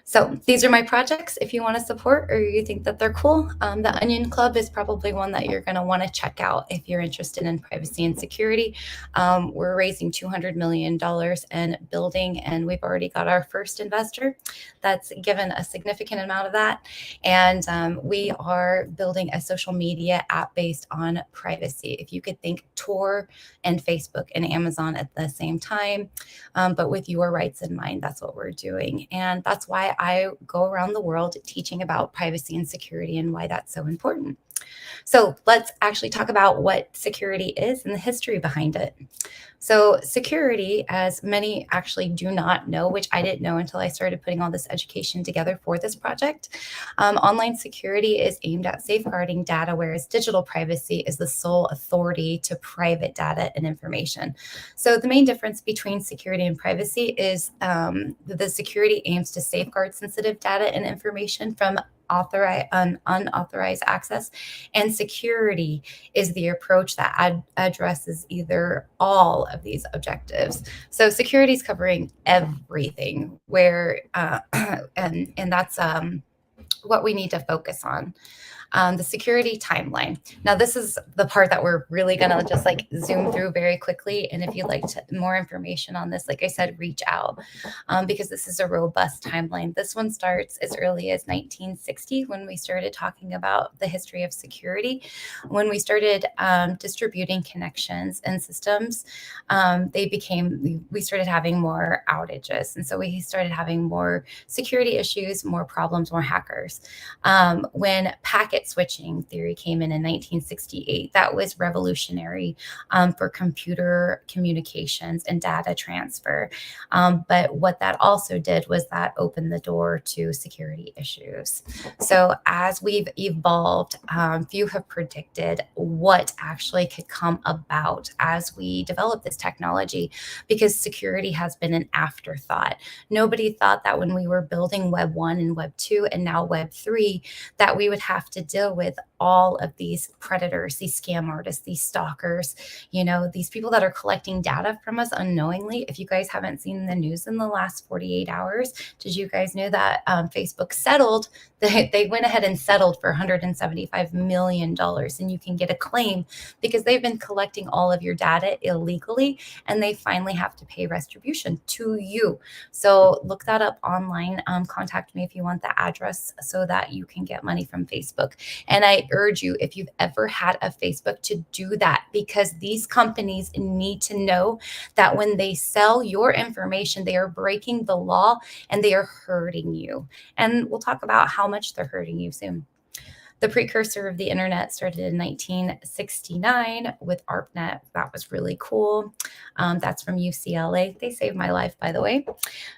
So these are my projects if you want to support or you think that they're cool. The Onion Club is probably one that you're going to want to check out if you're interested in privacy and security. We're raising $200 million and building, and we've already got our first investor that's given a significant amount of that. And we are building a social media app based on privacy. If you could think Tor and Facebook and Amazon at the same time, but with your rights in mind, that's what we're doing. And that's why I go around the world teaching about privacy and security and why that's so important. So let's actually talk about what security is and the history behind it. So security, as many actually do not know, which I didn't know until I started putting all this education together for this project, online security is aimed at safeguarding data, whereas digital privacy is the sole authority to private data and information. So the main difference between security and privacy is the security aims to safeguard sensitive data and information from unauthorized access, and security is the approach that addresses either all of these objectives. So security is covering everything, where and that's what we need to focus on. The security timeline. Now, this is the part that we're really going to just like zoom through very quickly. And if you'd like more information on this, like I said, reach out because this is a robust timeline. This one starts as early as 1960 when we started talking about the history of security. When we started distributing connections and systems, we started having more outages. And so we started having more security issues, more problems, more hackers. When packet switching theory came in 1968, that was revolutionary for computer communications and data transfer. But what that also did was that opened the door to security issues. So as we've evolved, few have predicted what actually could come about as we develop this technology, because security has been an afterthought. Nobody thought that when we were building Web 1 and Web 2 and now Web 3, that we would have to deal with all of these predators, these scam artists, these stalkers, these people that are collecting data from us unknowingly. If you guys haven't seen the news in the last 48 hours, did you guys know that Facebook settled? They went ahead and settled for $175 million, and you can get a claim because they've been collecting all of your data illegally, and they finally have to pay retribution to you. So look that up online. Contact me if you want the address so that you can get money from Facebook. And I urge you, if you've ever had a Facebook, to do that, because these companies need to know that when they sell your information, they are breaking the law and they are hurting you. And we'll talk about how much they're hurting you soon. The precursor of the internet started in 1969 with ARPANET. That was really cool. That's from UCLA. They saved my life, by the way.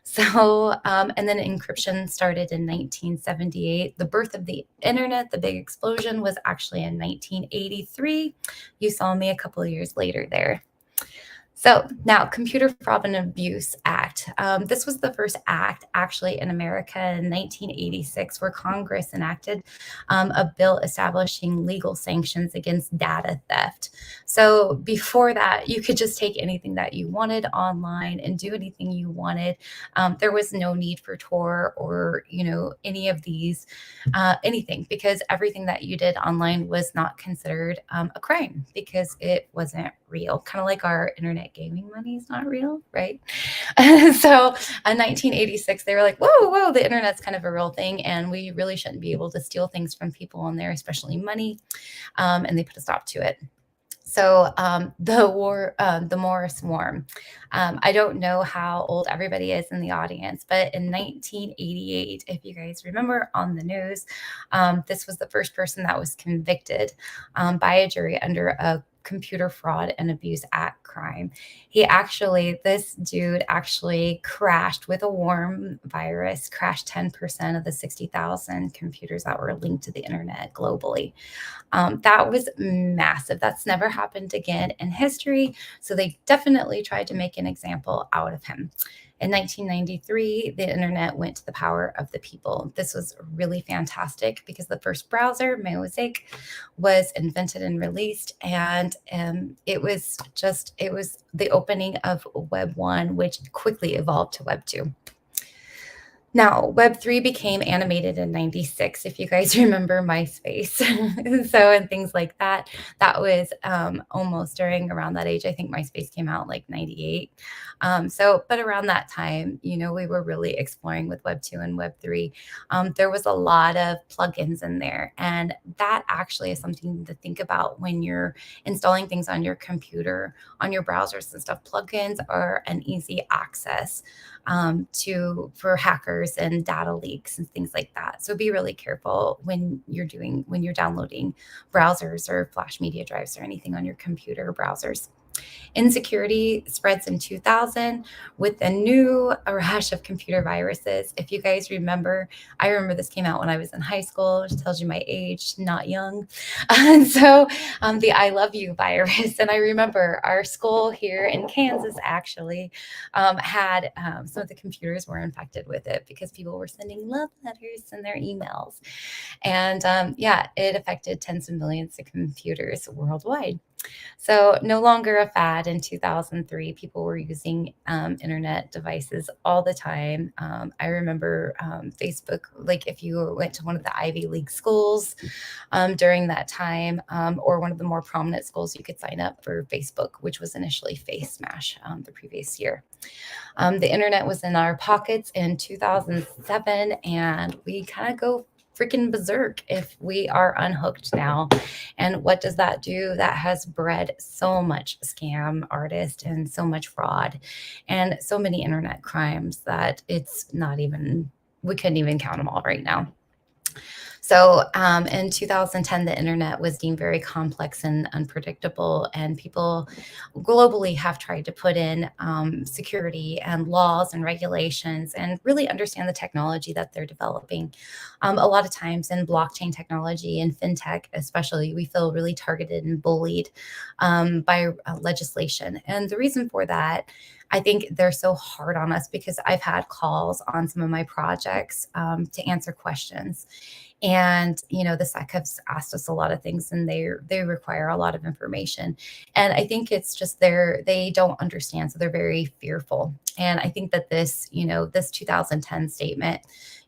So, and then encryption started in 1978. The birth of the internet, the big explosion, was actually in 1983. You saw me a couple of years later there. So now, Computer Fraud and Abuse Act. This was the first act actually in America in 1986 where Congress enacted a bill establishing legal sanctions against data theft. So before that, you could just take anything that you wanted online and do anything you wanted. There was no need for Tor or any of these anything, because everything that you did online was not considered a crime because it wasn't real. Kind of like our internet gaming money is not real, right? So in 1986, they were like, whoa, the internet's kind of a real thing, and we really shouldn't be able to steal things from people on there, especially money. And they put a stop to it. So the Morris Worm. I don't know how old everybody is in the audience, but in 1988, if you guys remember on the news, this was the first person that was convicted by a jury under a Computer Fraud and Abuse Act crime. This dude actually crashed with a worm virus, crashed 10% of the 60,000 computers that were linked to the internet globally. That was massive. That's never happened again in history. So they definitely tried to make an example out of him. In 1993, the internet went to the power of the people. This was really fantastic because the first browser, Mosaic, was invented and released, and it was the opening of Web 1, which quickly evolved to Web 2. Now, Web 3 became animated in 96, if you guys remember MySpace. And things like that. That was almost around that age. I think MySpace came out like 98. But around that time, we were really exploring with Web 2 and Web 3. There was a lot of plugins in there. And that actually is something to think about when you're installing things on your computer, on your browsers and stuff. Plugins are an easy access for hackers and data leaks and things like that. So be really careful when you're downloading browsers or flash media drives or anything on your computer browsers. Insecurity spreads in 2000 with a new rash of computer viruses. If you guys remember, I remember this came out when I was in high school, which tells you my age, not young. And so the I love you virus. And I remember our school here in Kansas actually had some of the computers were infected with it because people were sending love letters in their emails. And it affected tens of millions of computers worldwide. So no longer a fad. In 2003, people were using internet devices all the time. I remember Facebook, like if you went to one of the Ivy League schools during that time, or one of the more prominent schools, you could sign up for Facebook, which was initially Face Smash the previous year. The internet was in our pockets in 2007, and we kind of go freaking berserk if we are unhooked now. And what does that do? That has bred so much scam artist and so much fraud and so many internet crimes that we couldn't even count them all right now. So in 2010, the internet was deemed very complex and unpredictable, and people globally have tried to put in security and laws and regulations and really understand the technology that they're developing. A lot of times in blockchain technology and fintech, especially, we feel really targeted and bullied by legislation. And the reason for that, I think they're so hard on us because I've had calls on some of my projects to answer questions. And, the SEC has asked us a lot of things, and they require a lot of information. And I think it's just they don't understand. So they're very fearful. And I think that this 2010 statement,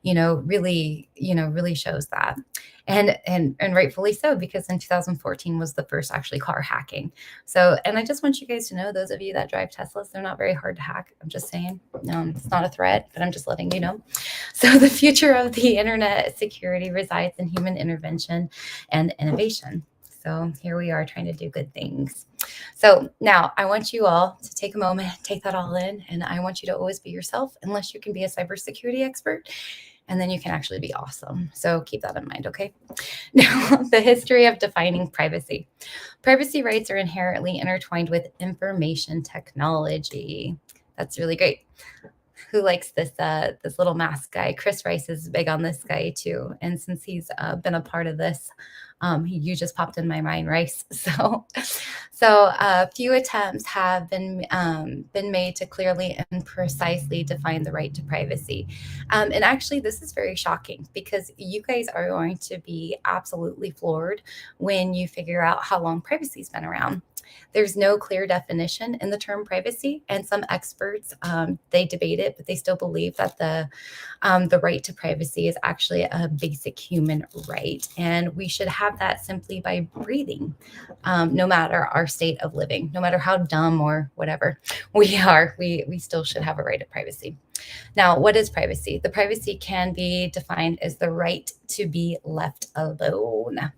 really shows that. And rightfully so, because in 2014 was the first actually car hacking. So, and I just want you guys to know, those of you that drive Teslas, they're not very hard to hack. I'm just saying, it's not a threat, but I'm just letting you know. So the future of the internet security resides in human intervention and innovation. So here we are trying to do good things. So now I want you all to take a moment, take that all in, and I want you to always be yourself, unless you can be a cybersecurity expert. And then you can actually be awesome. So keep that in mind, okay? Now, the history of defining privacy. Privacy rights are inherently intertwined with information technology. That's really great. Who likes this little mask guy? Chris Rice is big on this guy too. And since he's been a part of this You just popped in my mind, Rice. So a few attempts have been made to clearly and precisely define the right to privacy. And actually, this is very shocking because you guys are going to be absolutely floored when you figure out how long privacy's been around. There's no clear definition in the term privacy, and some experts they debate it, but they still believe that the right to privacy is actually a basic human right, and we should have that simply by breathing, no matter our state of living, no matter how dumb or whatever we are. We still should have a right to privacy. Now, what is privacy? The privacy can be defined as the right to be left alone.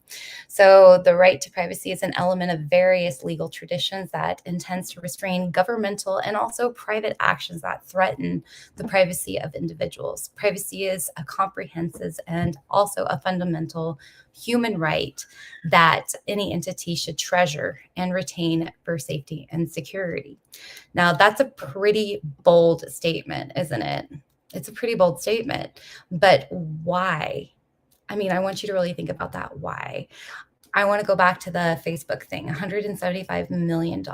So the right to privacy is an element of various legal traditions that intends to restrain governmental and also private actions that threaten the privacy of individuals. Privacy is a comprehensive and also a fundamental human right that any entity should treasure and retain for safety and security. Now, that's a pretty bold statement, isn't it? It's a pretty bold statement, but why? I mean, I want you to really think about that. Why? I want to go back to the Facebook thing, $175 million.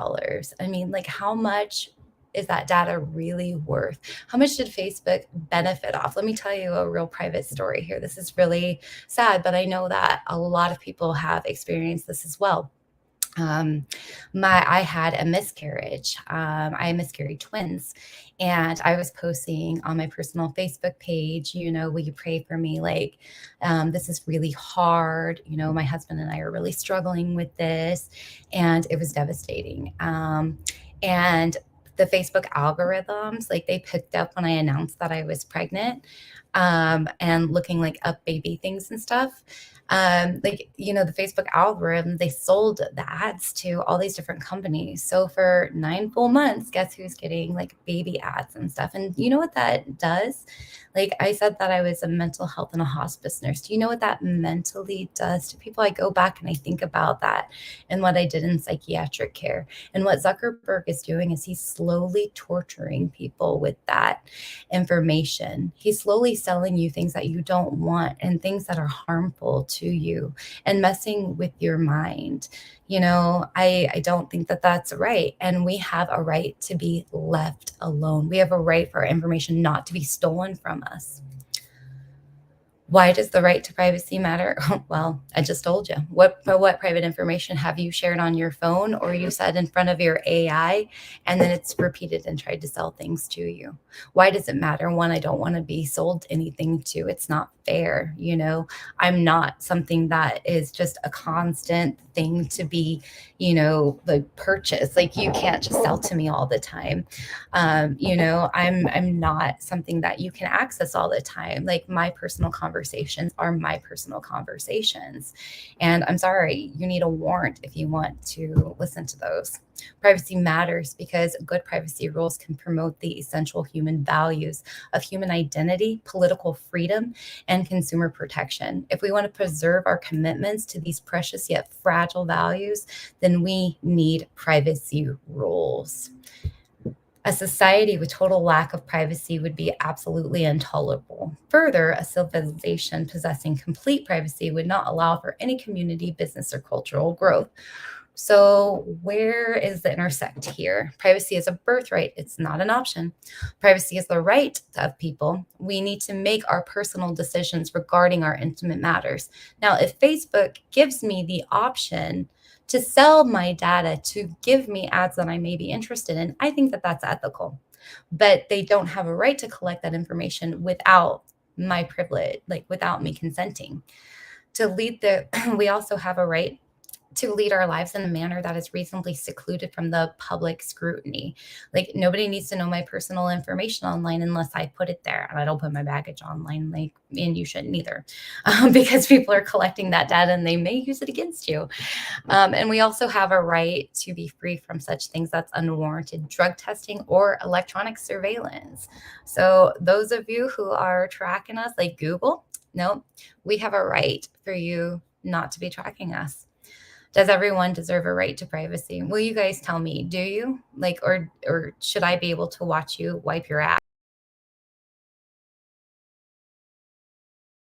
I mean, like, how much is that data really worth? How much did Facebook benefit off? Let me tell you a real private story here. This is really sad, but I know that a lot of people have experienced this as well. I had a miscarriage. I miscarried twins, and I was posting on my personal Facebook page, will you pray for me? Like, this is really hard. My husband and I are really struggling with this, and it was devastating. And the Facebook algorithms, like, they picked up when I announced that I was pregnant, and looking like up baby things and stuff. The Facebook algorithm, they sold the ads to all these different companies. So for 9 full months, guess who's getting like baby ads and stuff? And you know what that does? Like, I said that I was a mental health and a hospice nurse. Do you know what that mentally does to people? I go back and I think about that and what I did in psychiatric care. And what Zuckerberg is doing is he's slowly torturing people with that information. He's slowly selling you things that you don't want and things that are harmful to you and messing with your mind. I don't think that that's right. And we have a right to be left alone. We have a right for our information not to be stolen from us. Why does the right to privacy matter? Well, I just told you. What private information have you shared on your phone or you said in front of your AI and then it's repeated and tried to sell things to you? Why does it matter? One, I don't want to be sold anything to. It's not fair. I'm not something that is just a constant thing to be, the purchase. Like, you can't just sell to me all the time. I'm not something that you can access all the time. Like, my personal conversations are my personal conversations. And I'm sorry, you need a warrant if you want to listen to those. Privacy matters because good privacy rules can promote the essential human values of human identity, political freedom, and consumer protection. If we want to preserve our commitments to these precious yet fragile values, then we need privacy rules. A society with total lack of privacy would be absolutely intolerable. Further, a civilization possessing complete privacy would not allow for any community, business, or cultural growth. So where is the intersect here? Privacy is a birthright. It's not an option. Privacy is the right of people. We need to make our personal decisions regarding our intimate matters. Now, if Facebook gives me the option to sell my data, to give me ads that I may be interested in, I think that that's ethical. But they don't have a right to collect that information without my privilege, like without me consenting. We also have a right to lead our lives in a manner that is reasonably secluded from the public scrutiny. Like, nobody needs to know my personal information online unless I put it there. And I don't put my baggage online, and you shouldn't either, because people are collecting that data and they may use it against you. And we also have a right to be free from such things that's unwarranted drug testing or electronic surveillance. So those of you who are tracking us, like Google, no, we have a right for you not to be tracking us. Does everyone deserve a right to privacy? Will you guys tell me, do you? Or should I be able to watch you wipe your ass?